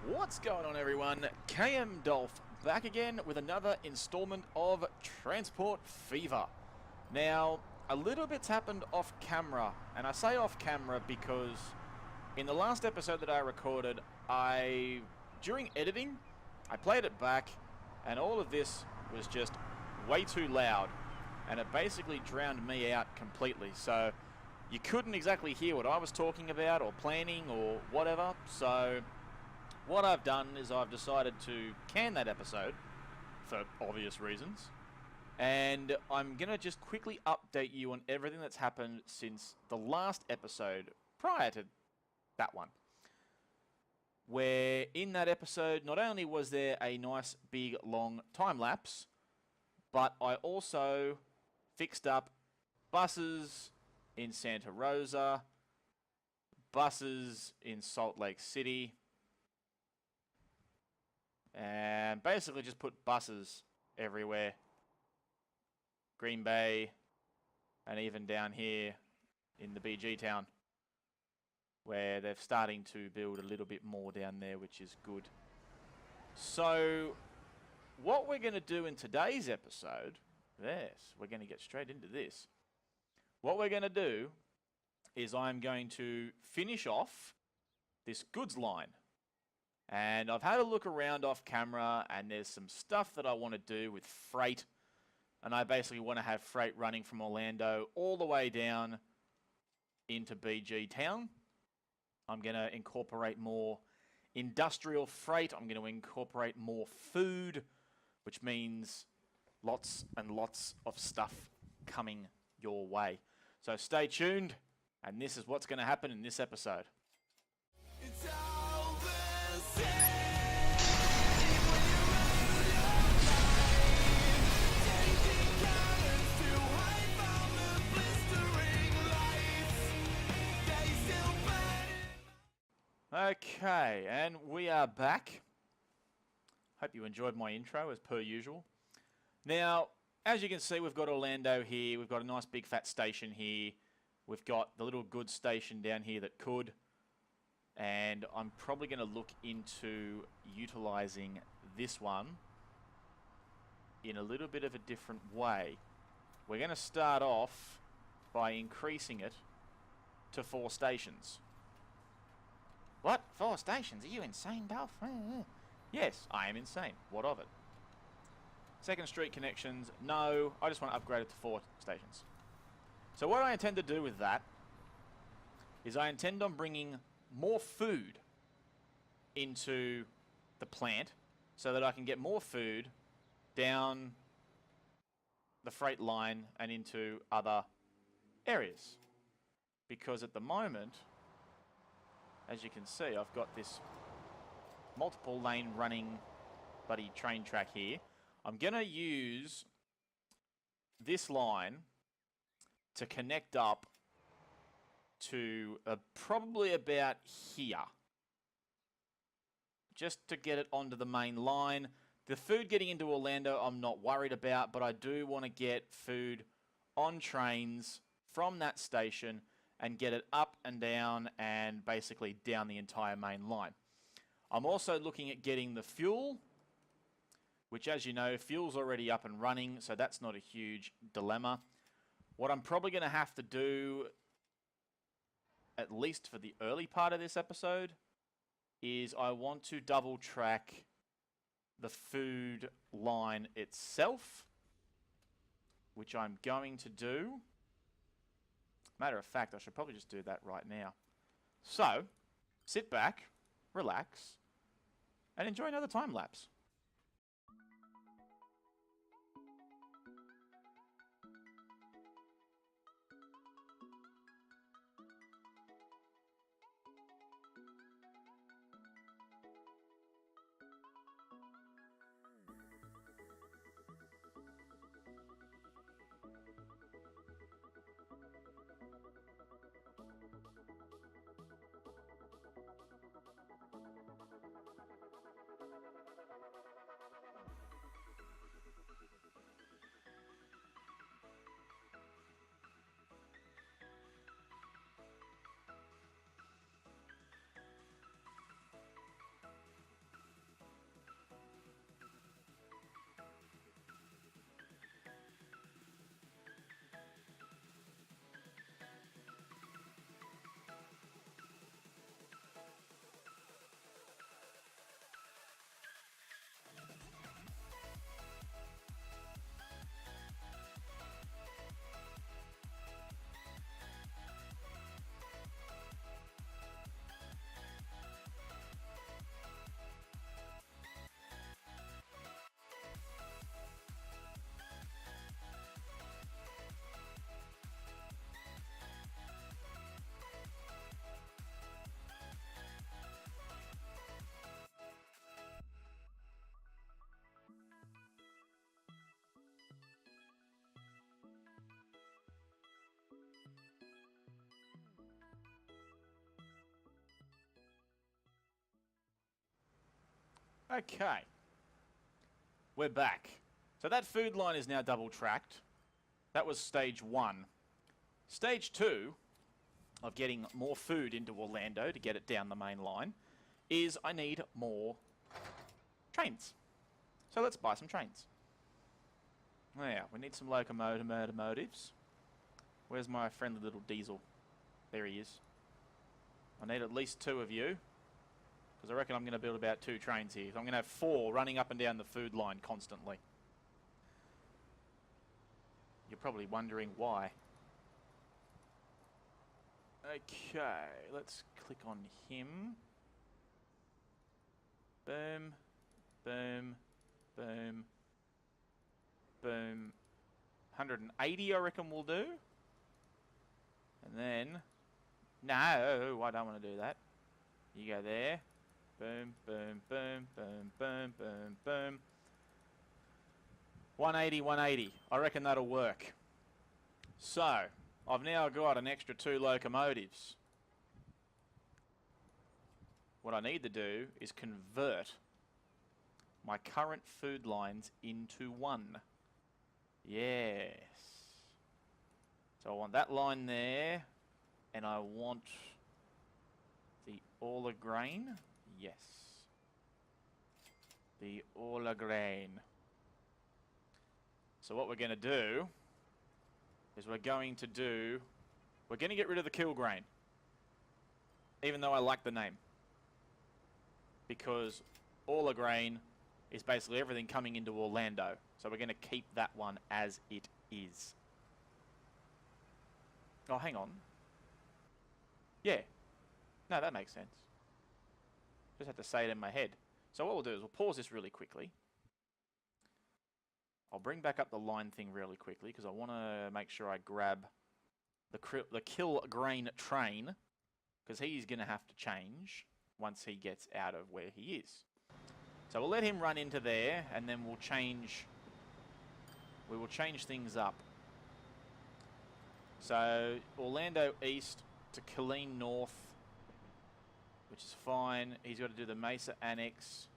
What's going on, everyone? KM Dolph back again with another installment of Transport Fever. Now, a little bit's happened off camera, and I say off camera because in the last episode that I recorded, during editing, I played it back, and all of this was just way too loud, and it basically drowned me out completely. So you couldn't exactly hear what I was talking about or planning or whatever. So what I've done is I've decided to can that episode for obvious reasons, and I'm going to just quickly update you on everything that's happened since the last episode prior to that one. Where in that episode, not only was there a nice big long time lapse, but I also fixed up buses in Santa Rosa, buses in Salt Lake City, and basically just put buses everywhere. Green Bay, and even down here in the BG town, where they're starting to build a little bit more down there, which is good. So what we're going to do in today's episode, yes, we're going to get straight into this. What we're going to do is I'm going to finish off this goods line. And I've had a look around off camera, and there's some stuff that I want to do with freight. And I basically want to have freight running from Orlando all the way down into BG town. I'm going to incorporate more industrial freight. I'm going to incorporate more food, which means lots and lots of stuff coming your way. So stay tuned, and this is what's going to happen in this episode. Okay, and we are back. Hope you enjoyed my intro as per usual. Now, as you can see, we've got Orlando here. We've got a nice big fat station here. We've got the little goods station down here that could. And I'm probably going to look into utilizing this one in a little bit of a different way. We're going to start off by increasing it to 4 stations. What? 4 stations? Are you insane, Dolph? Yes, I am insane. What of it? Second street connections? No, I just want to upgrade it to 4 stations. So what I intend to do with that is I intend on bringing more food into the plant so that I can get more food down the freight line and into other areas. Because at the moment, as you can see, I've got this multiple lane running bloody train track here. I'm going to use this line to connect up to probably about here, just to get it onto the main line. The food getting into Orlando I'm not worried about, but I do want to get food on trains from that station and get it up and down and basically down the entire main line. I'm also looking at getting the fuel, which, as you know, fuel's already up and running, so that's not a huge dilemma. What I'm probably going to have to do, at least for the early part of this episode, is I want to double track the food line itself, which I'm going to do. Matter of fact, I should probably just do that right now. So, sit back, relax, and enjoy another time lapse. Okay. We're back. So that food line is now double tracked. That was stage 1. Stage 2 of getting more food into Orlando to get it down the main line is I need more trains. So let's buy some trains. Now, we need some locomotives. Where's my friendly little Diesel? There he is. I need at least 2 of you, because I reckon I'm going to build about 2 trains here. So I'm going to have 4 running up and down the food line constantly. You're probably wondering why. Okay, let's click on him. Boom, boom, boom, boom. 180 I reckon we'll do. And then, no, I don't want to do that. You go there. Boom, boom, boom, boom, boom, boom, boom. 180, 180. I reckon that'll work. So, I've now got an extra 2 locomotives. What I need to do is convert my current food lines into 1. Yes. So I want that line there, and I want the All Grain. Yes. The All Grain. So what we're going to do is we're going to get rid of the Kilgrain, even though I like the name, because All Grain is basically everything coming into Orlando. So we're going to keep that one as it is. Oh, hang on. Yeah. No, that makes sense. Just have to say it in my head. So what we'll do is we'll pause this really quickly. I'll bring back up the line thing really quickly because I want to make sure I grab the Kilgrain train, because he's going to have to change once he gets out of where he is. So we'll let him run into there, and then we will change things up. So Orlando East to Killeen North, which is fine. He's got to do the Mesa Annex.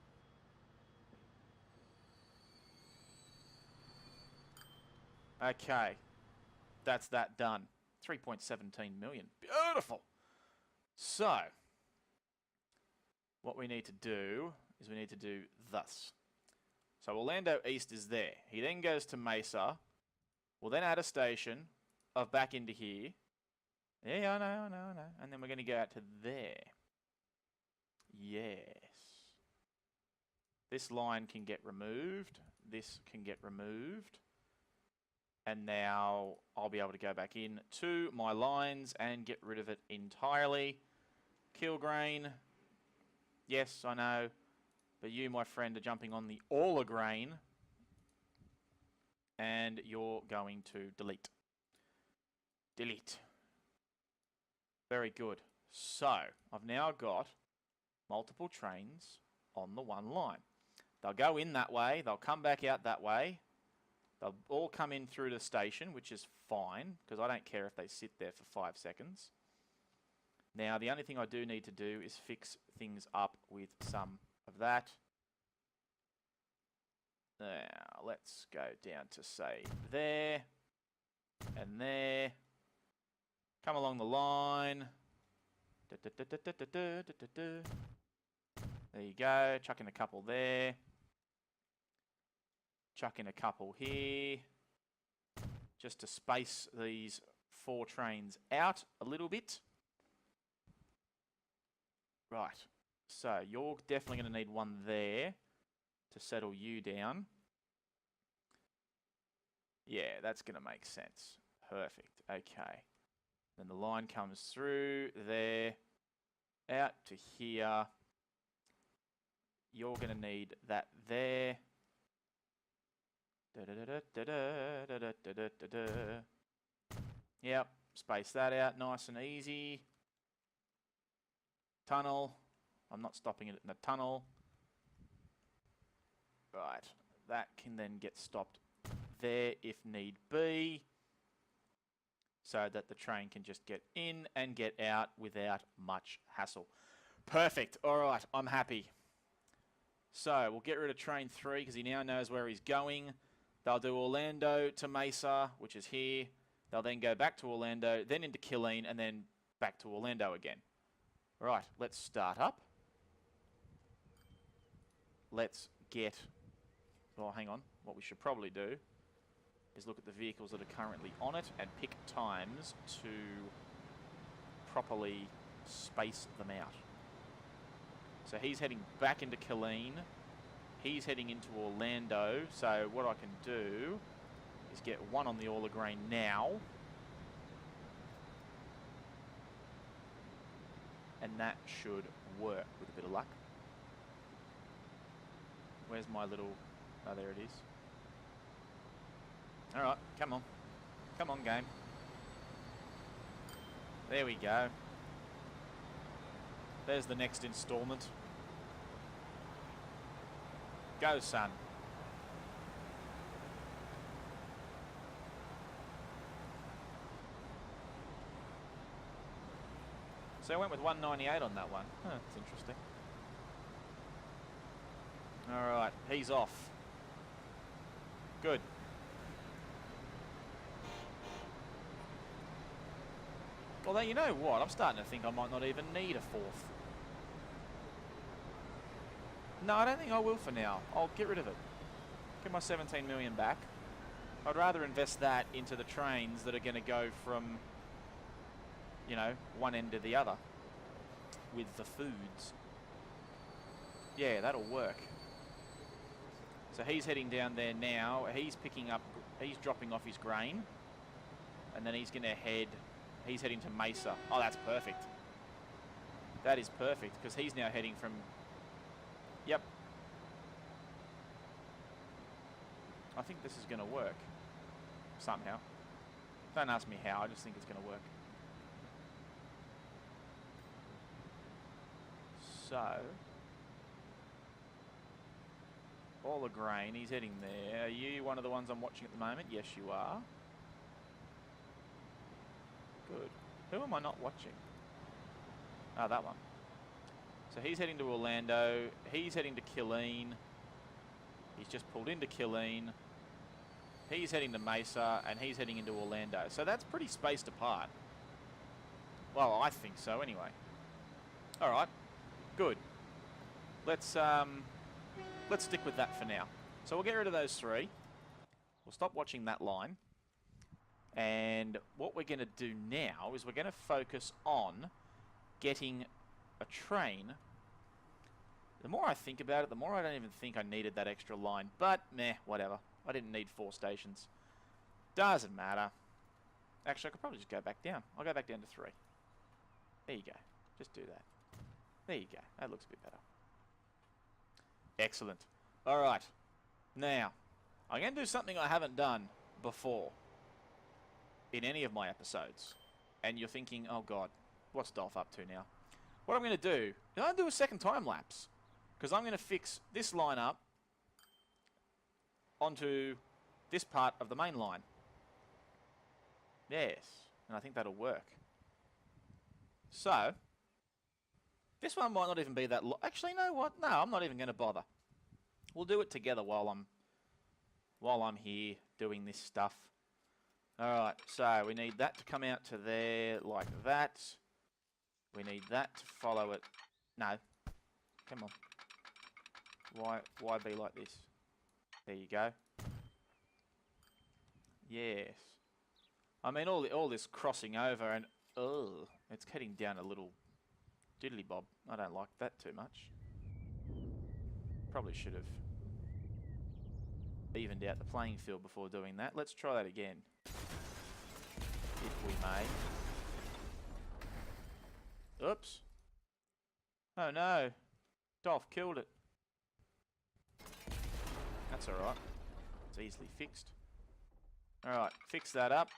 Okay, that's that done. 3.17 million. Beautiful. So, what we need to do is we need to do thus. So Orlando East is there. He then goes to Mesa. We'll then add a station of back into here. Yeah, I know. And then we're going to go out to there. Yes. This line can get removed. This can get removed. And now I'll be able to go back in to my lines and get rid of it entirely. Kilgrain. Yes, I know. But you, my friend, are jumping on the All Grain. And you're going to delete. Delete. Very good. So, I've now got multiple trains on the one line. They'll go in that way. They'll come back out that way. They'll all come in through the station, which is fine, because I don't care if they sit there for 5 seconds. Now, the only thing I do need to do is fix things up with some of that. Now, let's go down to, say, there and there. Come along the line. There you go. Chuck in a couple there. Chuck in a couple here. Just to space these 4 trains out a little bit. Right. So you're definitely going to need one there to settle you down. Yeah, that's going to make sense. Perfect. Okay. Then the line comes through there, out to here. You're going to need that there. Yep, space that out nice and easy. Tunnel. I'm not stopping it in the tunnel. Right, that can then get stopped there if need be, so that the train can just get in and get out without much hassle. Perfect. All right, I'm happy. So we'll get rid of train 3 because he now knows where he's going. They'll do Orlando to Mesa, which is here. They'll then go back to Orlando, then into Killeen, and then back to Orlando again. Right, let's start up. Let's get... Well, hang on. What we should probably do is look at the vehicles that are currently on it and pick times to properly space them out. So he's heading back into Killeen. He's heading into Orlando. So what I can do is get one on the All of Grain now. And that should work with a bit of luck. Where's my little... Oh, there it is. Alright, come on. Come on, game. There we go. There's the next installment. Go, son. So I went with 198 on that one. Huh, that's interesting. Alright, he's off. Good. Although, you know what? I'm starting to think I might not even need a fourth. No, I don't think I will for now. I'll get rid of it. Get my 17 million back. I'd rather invest that into the trains that are going to go from, you know, one end to the other with the foods. Yeah, that'll work. So he's heading down there now. He's picking up, he's dropping off his grain. And then he's going to head, he's heading to Mesa. Oh, that's perfect. That is perfect, because he's now heading from, yep. I think this is going to work. Somehow. Don't ask me how, I just think it's going to work. So, All of Grain, he's heading there. Are you one of the ones I'm watching at the moment? Yes, you are. Good. Who am I not watching? Ah, that one. So he's heading to Orlando. He's heading to Killeen. He's just pulled into Killeen. He's heading to Mesa, and he's heading into Orlando. So that's pretty spaced apart. Well, I think so anyway. All right. Good. Let's stick with that for now. So we'll get rid of those three. We'll stop watching that line. And what we're going to do now is we're going to focus on getting a train. The more I think about it, the more I don't even think I needed that extra line. But, meh, whatever. I didn't need 4 stations. Doesn't matter. Actually, I could probably just go back down. I'll go back down to 3. There you go. Just do that. There you go. That looks a bit better. Excellent. All right. Now, I'm going to do something I haven't done before in any of my episodes. And you're thinking, oh, God, what's Dolph up to now? What I'm going to do is I'm going to do a second time lapse. Because I'm going to fix this line up onto this part of the main line. Yes. And I think that'll work. So, this one might not even be that long. Actually, you know what? No, I'm not even going to bother. We'll do it together while I'm here doing this stuff. Alright, so we need that to come out to there like that. We need that to follow it. No. Come on. Why be like this? There you go. Yes. I mean, all this crossing over and... Oh, it's heading down a little diddly bob. I don't like that too much. Probably should have evened out the playing field before doing that. Let's try that again. If we may. Oops. Oh no. Dolph killed it. That's alright. It's easily fixed. Alright, fix that up.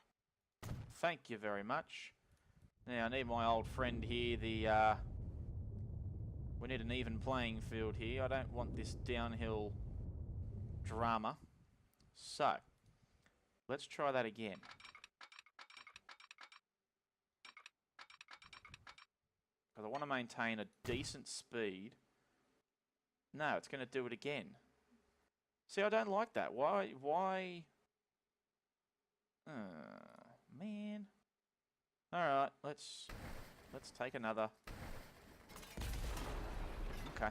Thank you very much. Now I need my old friend here, we need an even playing field here. I don't want this downhill drama. So, let's try that again. Because I want to maintain a decent speed No, it's going to do it again. See, I don't like that. Why? Man. All right, let's take another. Okay.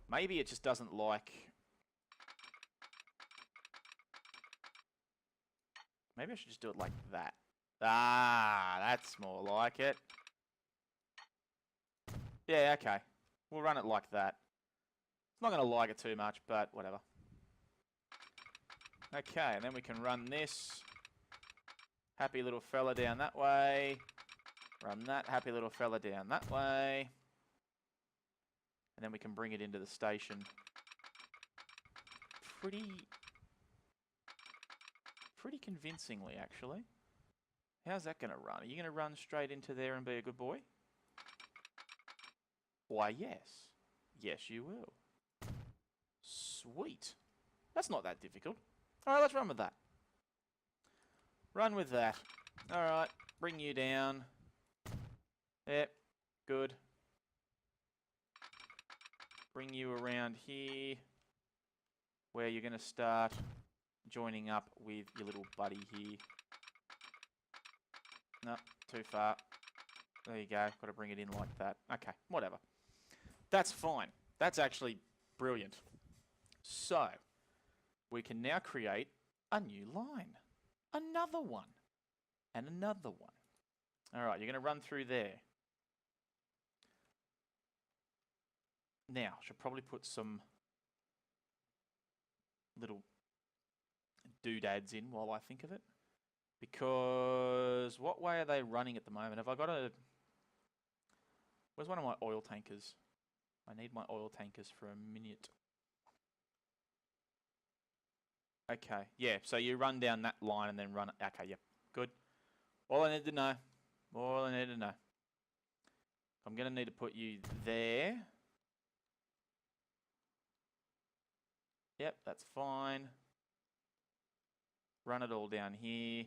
Maybe it just doesn't like. Maybe I should just do it like that. Ah, that's more like it. Yeah, okay. We'll run it like that. It's not going to like it too much, but whatever. Okay, and then we can run this. Happy little fella down that way. Run that happy little fella down that way. And then we can bring it into the station. Pretty convincingly, actually. How's that going to run? Are you going to run straight into there and be a good boy? Why, yes. Yes, you will. Sweet. That's not that difficult. All right, let's run with that. Run with that. All right, bring you down. Yep, good. Bring you around here, where you're going to start joining up with your little buddy here. No, too far. There you go. Got to bring it in like that. Okay, whatever. That's fine. That's actually brilliant. So, we can now create a new line. Another one. And another one. All right, you're going to run through there. Now, I should probably put some little doodads in while I think of it. Because what way are they running at the moment? Have I got a... Where's one of my oil tankers? I need my oil tankers for a minute. Okay, yeah, so you run down that line and then run it. Okay, yep, good. All I need to know. All I need to know. I'm going to need to put you there. Yep, that's fine. Run it all down here.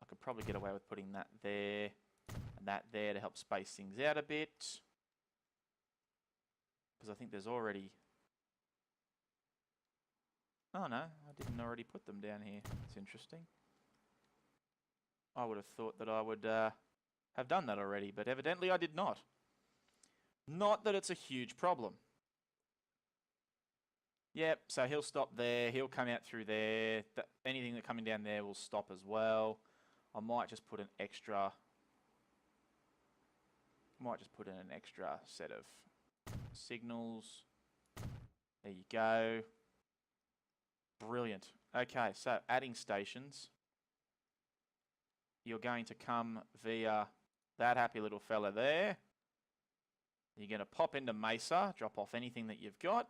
I could probably get away with putting that there and that there to help space things out a bit. Because I think there's already... Oh no, I didn't already put them down here. It's interesting. I would have thought that I would have done that already, but evidently I did not. Not that it's a huge problem. Yep, so he'll stop there. He'll come out through there. Anything that coming down there will stop as well. I might just put an extra... Might just put in an extra set of signals. There you go. Brilliant. Okay, so adding stations. You're going to come via that happy little fella there. You're going to pop into Mesa, drop off anything that you've got.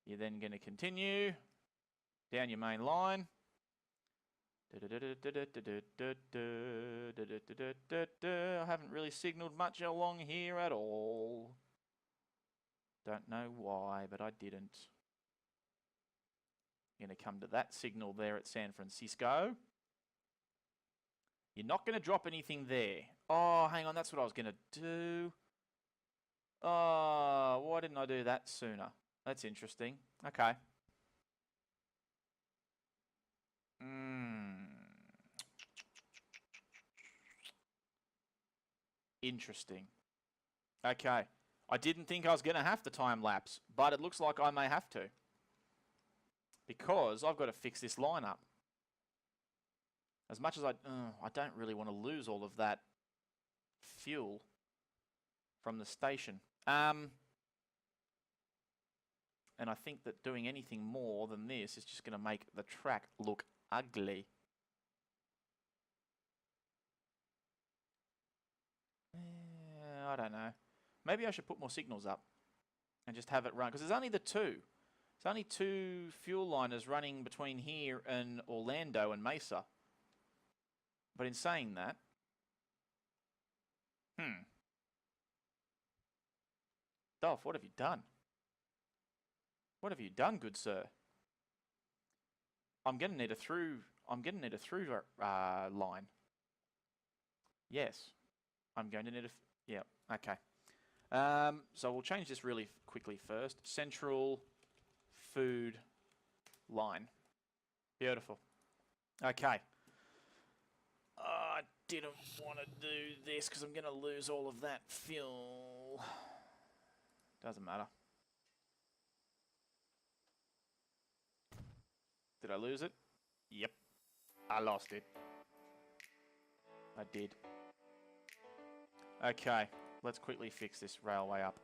You're then going to continue down your main line. I haven't really signaled much along here at all. Don't know why, but I didn't. You're going to come to that signal there at San Francisco. You're not going to drop anything there. Oh, hang on, that's what I was going to do. Oh, why didn't I do that sooner? That's interesting. Okay. Interesting. Okay. I didn't think I was going to have to time lapse, but it looks like I may have to. Because I've got to fix this line up. As much as I don't really want to lose all of that fuel from the station. And I think that doing anything more than this is just going to make the track look ugly. I don't know. Maybe I should put more signals up and just have it run. Because there's only the two. There's only two fuel liners running between here and Orlando and Mesa. But in saying that... Dolph, what have you done? What have you done, good sir? I'm going to need a through line. Yes. I'm going to need a... Yeah, okay. So we'll change this really quickly first. Central food line. Beautiful. Okay. I didn't want to do this because I'm going to lose all of that fuel. Doesn't matter. Did I lose it? Yep. I lost it. I did. Okay. Let's quickly fix this railway up.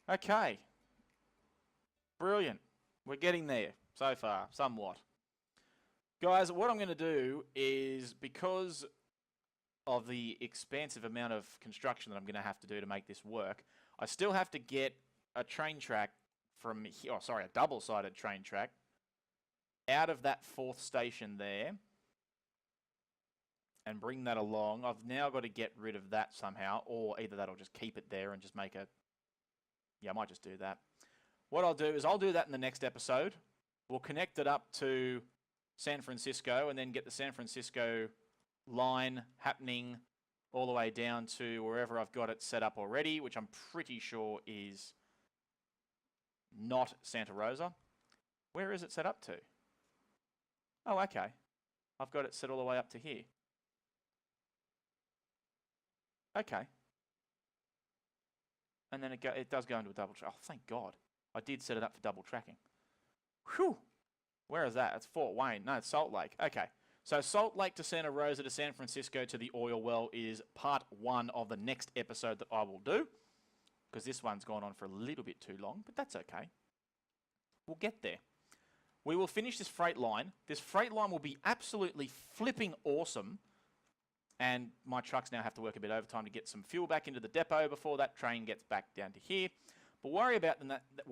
Okay. Brilliant. We're getting there so far, somewhat. Guys, what I'm going to do is, because of the expansive amount of construction that I'm going to have to do to make this work, I still have to get a train track from here, oh, sorry, a double-sided train track out of that 4th station there and bring that along. I've now got to get rid of that somehow, or either that or just keep it there and just make a... Yeah, I might just do that. What I'll do is I'll do that in the next episode. We'll connect it up to San Francisco and then get the San Francisco line happening all the way down to wherever I've got it set up already, which I'm pretty sure is not Santa Rosa. Where is it set up to? Oh, okay. I've got it set all the way up to here. Okay. And then it does go into a double track. Oh, thank God. I did set it up for double tracking. Whew. Where is that? It's Fort Wayne. No, it's Salt Lake. Okay. So Salt Lake to Santa Rosa to San Francisco to the oil well is part 1 of the next episode that I will do, because this one's gone on for a little bit too long, but that's okay. We'll get there. We will finish this freight line. This freight line will be absolutely flipping awesome, and my trucks now have to work a bit overtime to get some fuel back into the depot before that train gets back down to here. But we'll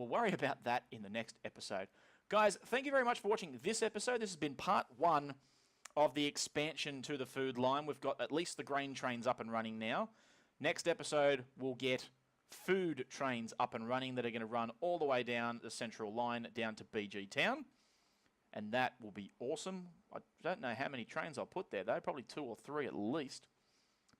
worry about that in the next episode. Guys, thank you very much for watching this episode. This has been part 1 of the expansion to the food line. We've got at least the grain trains up and running now. Next episode, we'll get food trains up and running that are going to run all the way down the central line down to BG Town. And that will be awesome. I don't know how many trains I'll put there, though. Probably 2 or 3 at least.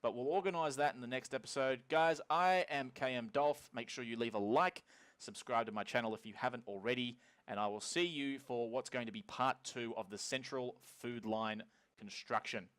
But we'll organise that in the next episode. Guys, I am KM Dolph. Make sure you leave a like, subscribe to my channel if you haven't already, and I will see you for what's going to be part 2 of the Central Food Line construction.